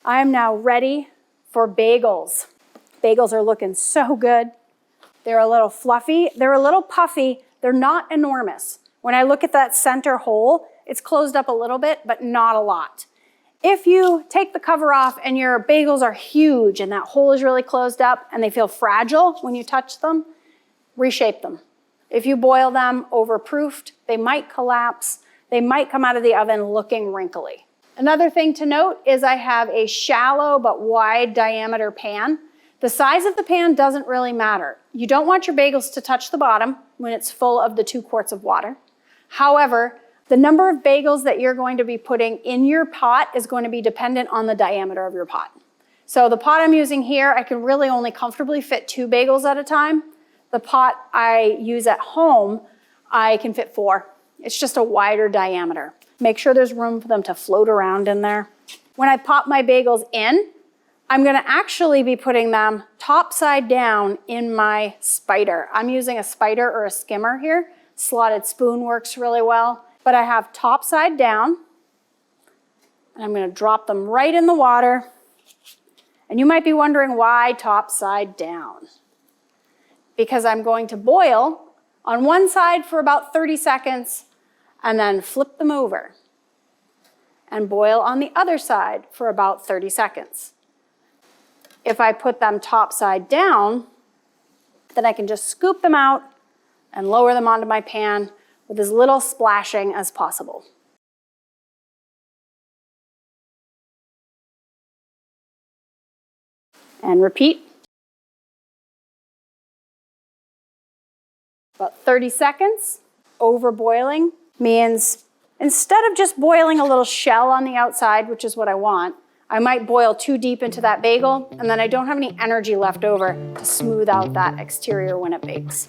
I am now ready for bagels. Bagels are looking so good. They're a little fluffy, they're a little puffy, they're not enormous. When I look at that center hole, it's closed up a little bit, but not a lot. If you take the cover off and your bagels are huge and that hole is really closed up and they feel fragile when you touch them, reshape them. If you boil them overproofed, they might collapse. They might come out of the oven looking wrinkly. Another thing to note is I have a shallow but wide diameter pan. The size of the pan doesn't really matter. You don't want your bagels to touch the bottom when it's full of the 2 quarts of water. However, the number of bagels that you're going to be putting in your pot is going to be dependent on the diameter of your pot. So the pot I'm using here, I can really only comfortably fit 2 bagels at a time. The pot I use at home, I can fit 4. It's just a wider diameter. Make sure there's room for them to float around in there. When I pop my bagels in, I'm gonna actually be putting them top side down in my spider. I'm using a spider or a skimmer here. Slotted spoon works really well. But I have top side down, and I'm gonna drop them right in the water. And you might be wondering why top side down. Because I'm going to boil on one side for about 30 seconds and then flip them over and boil on the other side for about 30 seconds. If I put them top side down, then I can just scoop them out and lower them onto my pan with as little splashing as possible. And repeat. About 30 seconds. Over boiling means instead of just boiling a little shell on the outside, which is what I want, I might boil too deep into that bagel and then I don't have any energy left over to smooth out that exterior when it bakes.